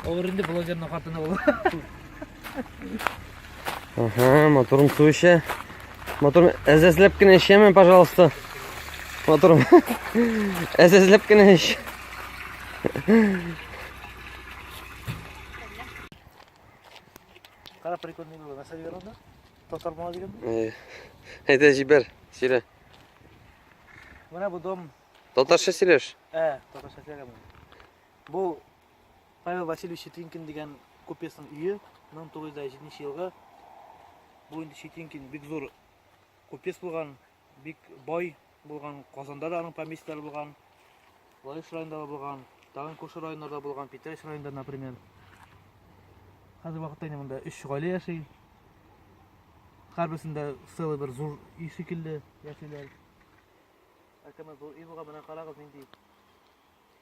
Орынды блогерның хатыны бол. Ага, моторым су іші. Моторым әзәзләп кенә ішеме, пожалуйста. Моторым әзәзләп кенә іш. Қара прикольный был, мәсәл ерді. Тоталмала деген. Әйдә жибер, сире. Менә бу дом. Татарча сөйләш. Татарча сөйләгән. Бу Павел Васильевич Щетинкин деген купецның үйі 1907 елга. Бу инде Щетинкин бик зур купец булган, бик бай булган, Казанда да аның поместьялары булган, Лаиш районында да булган, тагын Кошы районнарында булган, Питреш районында, например. Хәзер вакытта инде монда 3 гаилә яши. Һәрберсендә целый бер зур үй шикелле яшиләр. Әкәмә зур үй булган, менә карагыз нинди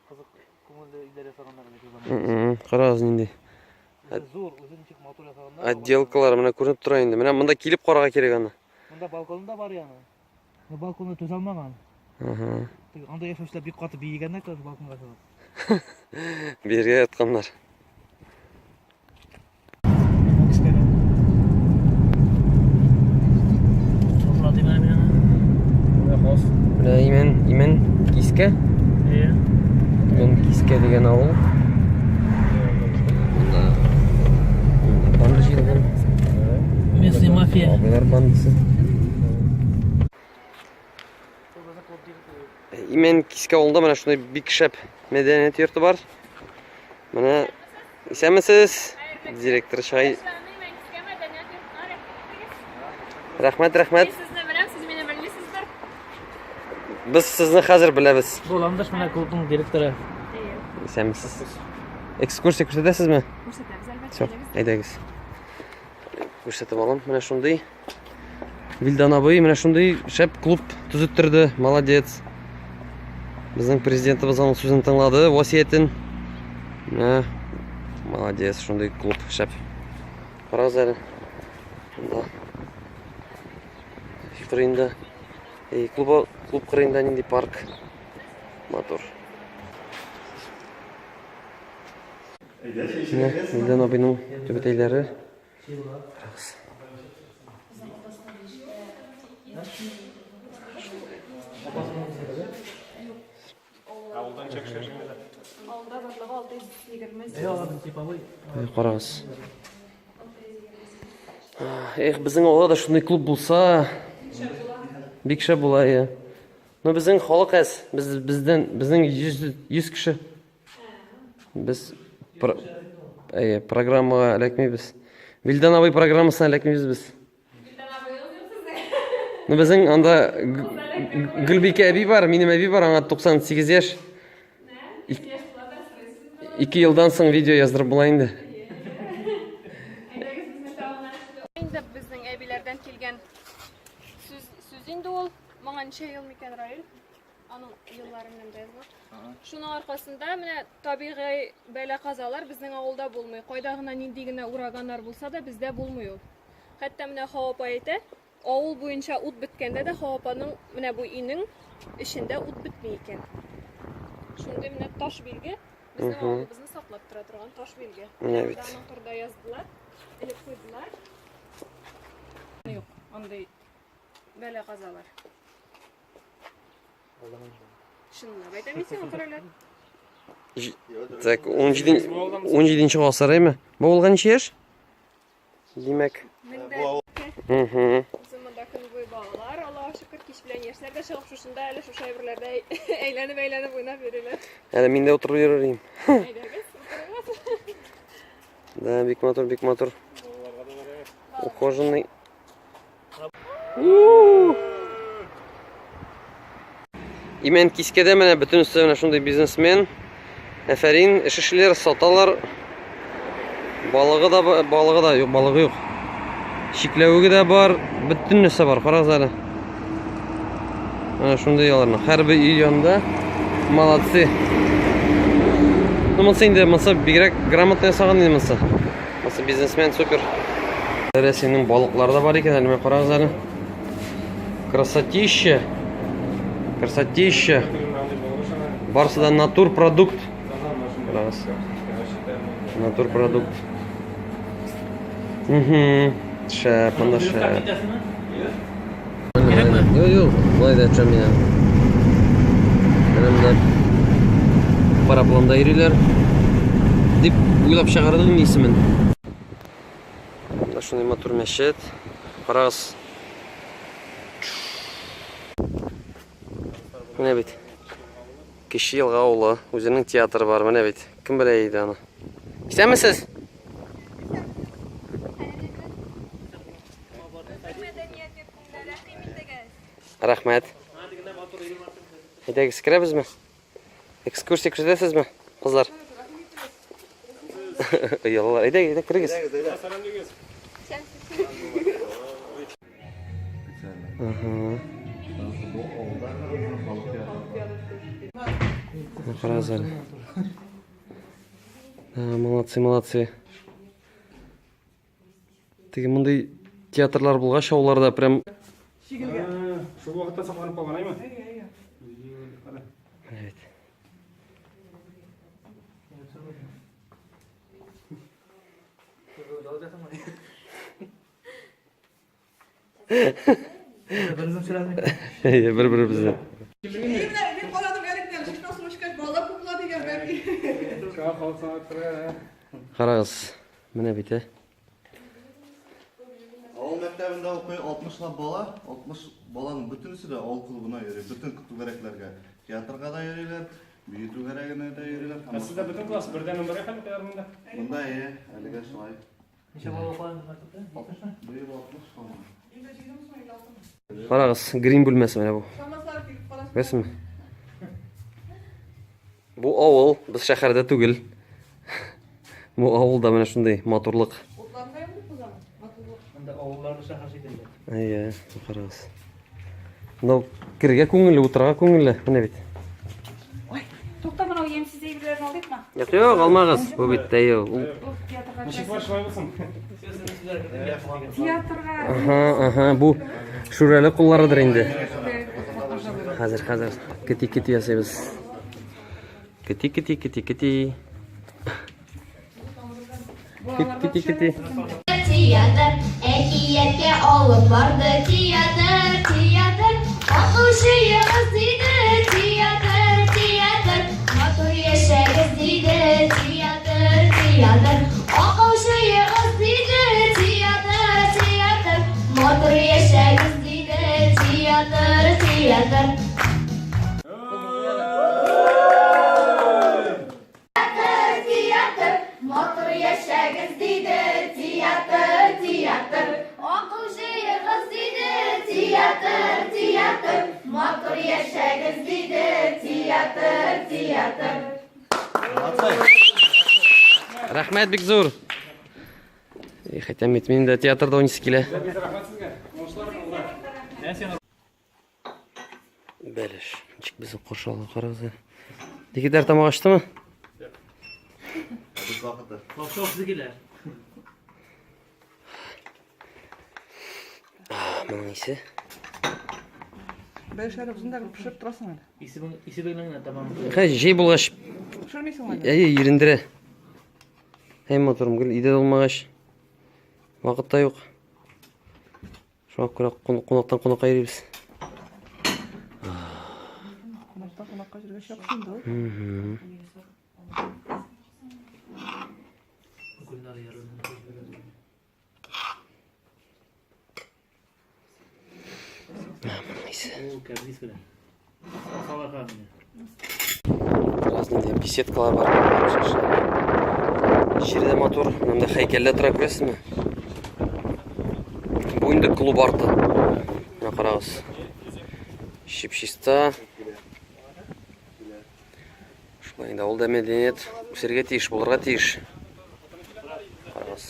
кызык күңелле өйләр ясаганнар дип. Карагыз нинди. Зур, үзенчә мотор ясаганнар. Отделкалар менә күренеп тора инде. Менә монда килеп карарга кирәк аны. Монда балконда бар яны. Балконда төз алмаган. Анда яшәүчеләр бик каты биегәннәр көз балконга чыгып. Бергә ятканнар. Менә имен кискә. Имен кискә дигән авыл. Банда җыелган. Местный мафия. Абыйлар бандасы. Имен кискә авылында менә шундай бик шәп мәдәният йорты бар. Менә исәнмесез? Директор чай. Рәхмәт. Biz sizni hozir bilamiz. Bu Landash mana klubning direktori. Исәнмесез? Экскурсия күрсәтәсезме? Күрсәтәбез, әлбәттә. Все, әйдәгез. Күрсәтеп алам. Менә шундый. Вилдан абый менә шундый шәп клуб төзеттерде. Молодец. Безнең президентыбыз аның сүзен тыңлады, васиятен. Менә молодец, шундый клуб шәп. Карагыз әле. Монда. Кырында. Клуб кырында нинди парк. Мотор. Вилдан абыйның төбәтәйләре. Карагыз. Ауылдан чекшер жеңгелер. Алда барлыгы 620. Аладың типовой. Карагыз. Безнең авылда да шундый клуб булса, бик шәп була, я. Но безнең халык әз, безнең 100 кеше. Без программага эләкмибез. Вилдан абый программасына эләкмибез без. Ну безнең анда Гөлбикә әби бар, минем әби бар, аңа 98 яшь. 2 елдан соң видео яздырып була инде. Инде безнең әбиләрдән килгән сүз инде ул. Моңа ничә ел микән Раил? Аның елларыннан да язылган. Шуның аркасында менә табигый бәла-казалар безнең авылда булмый. Кайда гына нинди генә ураганнар булса да бездә булмый ул. Хәтта менә Хавапа әйтә, авыл буенча ут биткәндә дә Хавапаның менә бу инең эчендә ут битми икән. Шундый менә таш билге, безнең авылыбызны саклап тора торган таш билге. Менә бит. Аның турда яздылар, элеп куйдылар. Юк, андай бәла-казалар. Шынлап әйтәмисең, күрәләр. Так, 17-нче гасыр әйме? Бу булган ничә яшь? Димәк. Заманда көн буе балалар, Аллаһка шөкер, кич белән яшьләр дә чыгып шушында әле шушы әйберләрдә әйләнеп уйнап йөриләр. Әле мин дә утырып йөрим. Әйдәгез, утырыгыз. Да, бик мотор. Ухоженный. Имен кискәдә менә бөтенесе менә шундый бизнесмен. Әфәрин, эш эшләр, саталар. Балыгы юк. Шикләвеге дә бар, бөтенесе бар. Карагыз әле. Менә шундый яларны. Һәрбер үй янында. Молодцы. Ну, монсы инде, монсы бигрәк грамотно ясаган инде монсы. Монсы бизнесмен супер. Рәсемнең балыклары да бар икән, әле карагыз әле. Красотища. Барсы да натур продукт. Карагыз. Натур продукт. Шәп, анда шәп. Yok, vay da yapacağım ya. Benim de paraplanda yürüyorlar. Dip uylap çağırdım ismin. Şunday motor meşet. Qarağız. Mene bit. Kişi yılға oğlu. Өзінің театры бар, mene bit. Kim bileydi onu. İstemisiz? Rahmet. Haydi kiremiz mi? Ekskursiya күрсәтәсез mi? Kızlar. Yallah, haydi kirегез. Қараңыздар. Молодцы. Теге мындай театрлар болған шоуларда прям Şu vaqtda saqlanib qolgan aymi? Evet. Bir bize. Qarağız. Mene bite. Ауыл мектебінде оқи 60 бала, 60 баланың бүтінісі де ауыл клубына үйренеді. Бүтін күту кереклерге. Театрға да үйренеді, бүйіту керегіне де үйренеді. Sizdə bütün klass birdən ömrə xəl qərarında. Бұнда әліге шылай. Неше бала оқыған мектепте? Биыл 60 бала. Qarağız. Green bölmesi mene bu. Görürsün. Bu avul biz şəhərdə түгел. Bu avulda mene şunday motorluq. Анда ауылларды шаһар шетелде. Иә, қараңыз. Мынау кірге көңілі, отырға көңілі, міне бит. Ой, тоқта мынау емсіз егілерін алдық ма? Жоқ, алмағыз. Бұл бетте еу. Театрға Ничек var шулай булсын. Театрға Бұл шүрәлі құлларыдыр енді. Қазір. Кіти ясайбыз. Кіти. Кіти. Театр, әкиятке алып барды театр, оқушы егіз дейді театр, матур яшәгіз дейді театр, оқушы егіз дейді театр, матур яшәгіз дейді театр. Motor yaşagız dedi teatr, Оқушы егіз дейді театр, motor yaşagız dedi teatr. Рахмет, бик зур. Хотя мен де театрда ойнайсы келе. Biz rəhmət sizə. Moşlar. Бәлеш. Ничек біздің қоршалғы қарағыз. Дегедер тамақ ашты ма? Біз вақытта. Çok zikirler. Мұның несі? Бәлшәрі ұзында пішіріп тұрасың әлі. İsi bilmem tamam. Қай, жей болғаш. Пішірмейсің әлі. Еріндірі. Моторым гүл, иде болмағаш. Вақытта жоқ. Шуақ көрақ қонақтан қонаққа еребіз. Қонаққа жүрге шапшынды. Günler yarın. Neyse. O kabris falan. Sabah kahveni. Разные беседкалар бар. Жерде мотор, мынандай хайкелде тұра көресіз ме? Бұл енді клуб арты. Мына қарағыз. Шипшиста. Шулай енді ол да мәдениет. Өсерге тиіш, боларға тиіш. Қарағыз.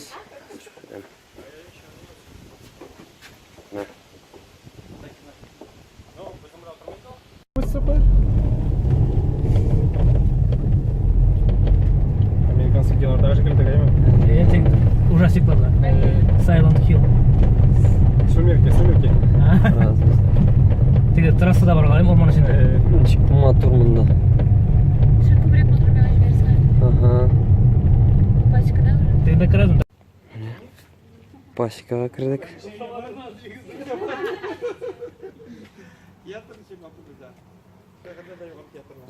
Американский киноларда шекілді әйме? Ужастик var. Silent Hill. Сумерки. Теге трассада бар ғой, орман ішінде. Мотор мұнда. Şu köprek motor bir ağaç verirsen. Yerine kırarım. Пасекаға кірдік.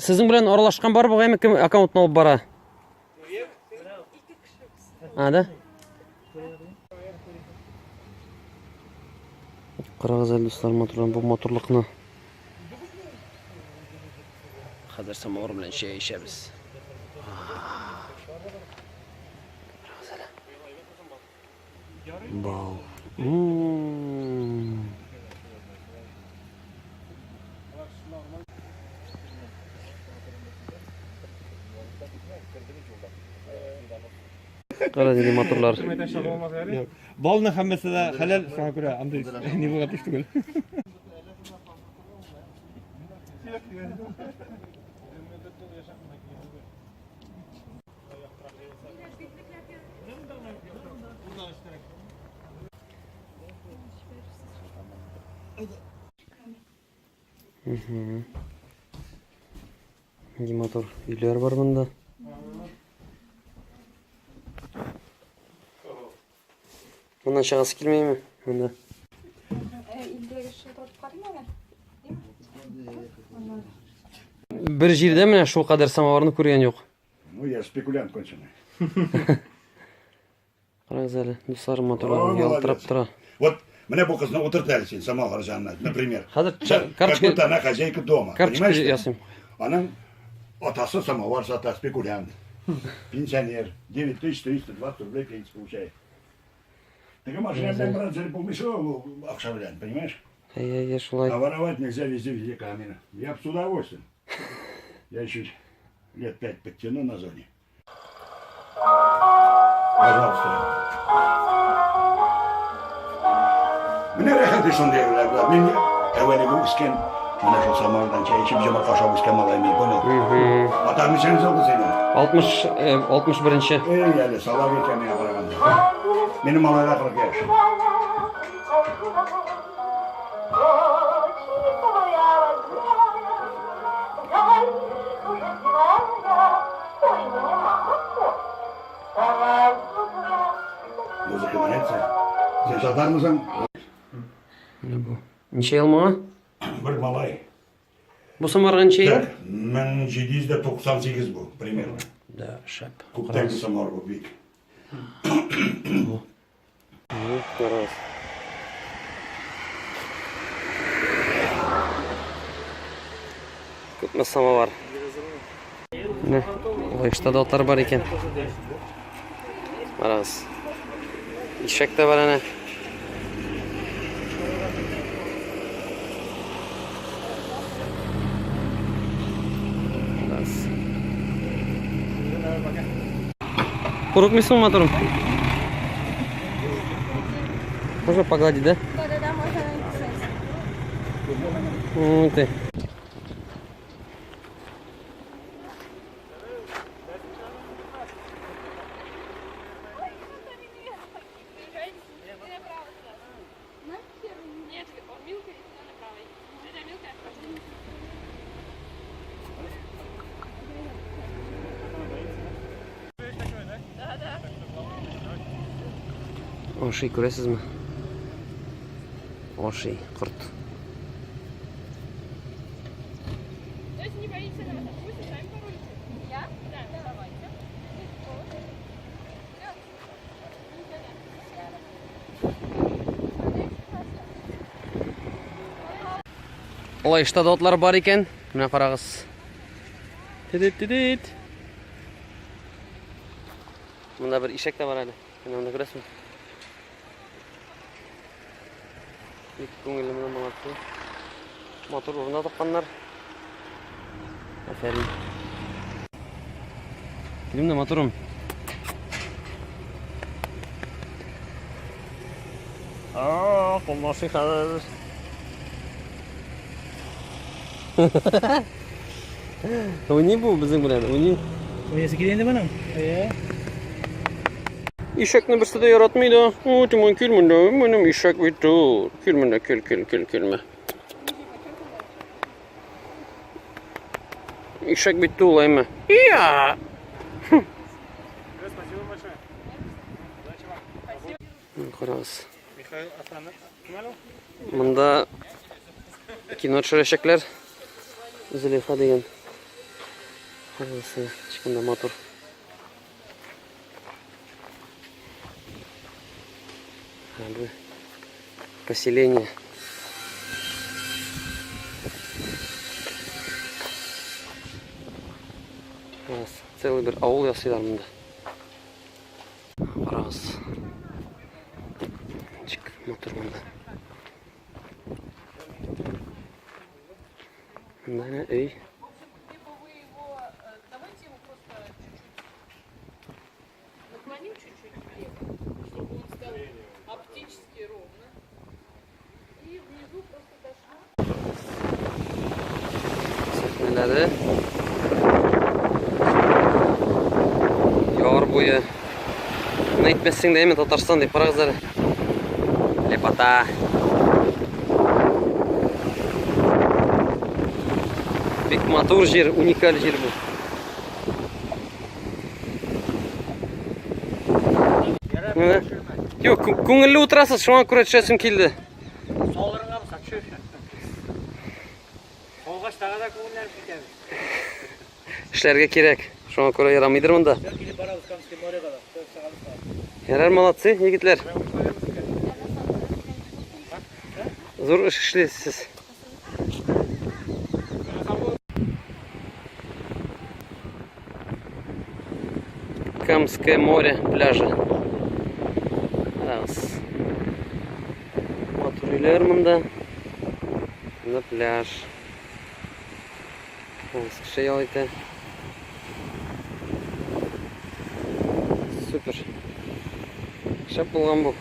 Сіздің білен аралашқан бар бұға еме кім аккаунтын алып бара? Да? Қарағыз әлі достар моторлан бұл моторлықны. Қазір самауыр білен шей ішеміз. Бал. Qara dedi motorlar. Balını hammasi da halal sana göre amda nivoga düştü. Hangi motor? Үйler бар bunda. Bundan şakası gelmeyeyim mi? Bunda. İldегі шылтырып қарайма Bir жерде міне şu kadar самоварны көрген жоқ. Ну, я спекулянт конченый. Қараңыз әлі, достар моторлар ялтырап тұра. Вот мне бұл қызны отыртали сен самовар жанына, например. Қазір Как будто она хозяйка дома, карточка понимаешь? ясым. Она отасы самовар сата, спекулянт. Пенсионер. 9320 рублей пенсию получает. Так машина брать за полмешок ақша білән, понимаешь? Ай-яй, шулай. А воровать нельзя везде камера. Я б с удовольствием. Я еще лет 5 подтяну на зоне. Пожалуйста. Мне рахат işin derler. Ben evveli bu isken bana şu samardan çay içip cama kaşa isken malayım bunu. Atar mısınız oldu senin? 61-ci. Yani salak ekemi yaparım. Benim malayla 40 yaş. Muzika neyse. Sen satar mısın? Ne bu? Neçə yıl mağa? Bir malay. Bu samarğa neçə yıl? 1798 bu, примерно. Da, şap. Kuptek bir samar bu büyük. Qarağız. Көпме самовар. Ne? Oyuşta da otlar var iken. Qarağız. İşek de var ana. Kuruk musun motorum? Можно погладить, да? Да, можно Ты. Нет, Милка и на правой. Милка. Oşey göresizmi? Oşey, kurt. То есть не боится на этом пусть сами порулите. Я? Да, давайте. Oyuşta da otlar var iken. Mine qarağız. Tidit. Bunda bir işek de var hali. Mine onu göresizmi? İlk көңілімнен маңатты. Мотор орнына таққанlar. Aferin. Benim de motorum. Olması kadar. Oyni bu bizim bilen, oyni. Oyası gidendi benim. İşekni birisi de yaratmaydı. O timon külmünde, benim işek bitti. Külmünde, külme. İşek bitti olayım mı? Ya. Қараңыз. Михаил Асанов. Кім әлі? Мында кино төшерәчәкләр. Зөлейха деген. Қараңыз, ешкімде мотор. Бұл поселение. Целый бір ауыл ясыйлар мұнда. Қараңыз. Чик, мотор мұнда. Мұнда үй. Сәхнәләре. Яр буе. Bunu etmezsin değil mi Tatarstan deyip para kızları. Lepata. Bek matur jir, unikal jir bu. Yok, көңілі отырасыз, шуңа күрә төшәсем келді. Солырыңа бұқса чөш. Олғаш тағада көңілер бітеді. Эшләргә кирәк. Шуңа күрә ярамыйдыр монда. Келіп барабыз Камский моряға да. Ярар, молодцы, егетләр. Зур эш эшләйсез. Камское море, пляжы. Раз. Матурлар монда. На пляж. Кеше ялайты. Супер. Шәп булган бу.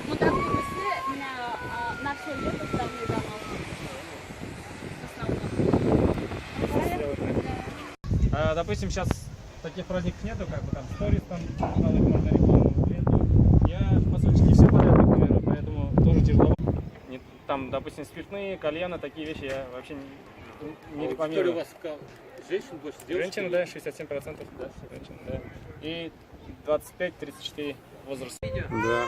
Мұнда көбісі міне наршөлді поставлю домов. Допустим, сейчас таких праздников нету, как бы там сторис, там, каналы, можно рекламу, ленту. Я, по сути, не все подряд рекламирую, поэтому тоже тяжело. Там, допустим, спиртные, кальяны, такие вещи я вообще не рекламирую. У вас женщин больше, девушек? Женщины, да, 67%. Да, женщины, да. И 25-34 возраст. Да.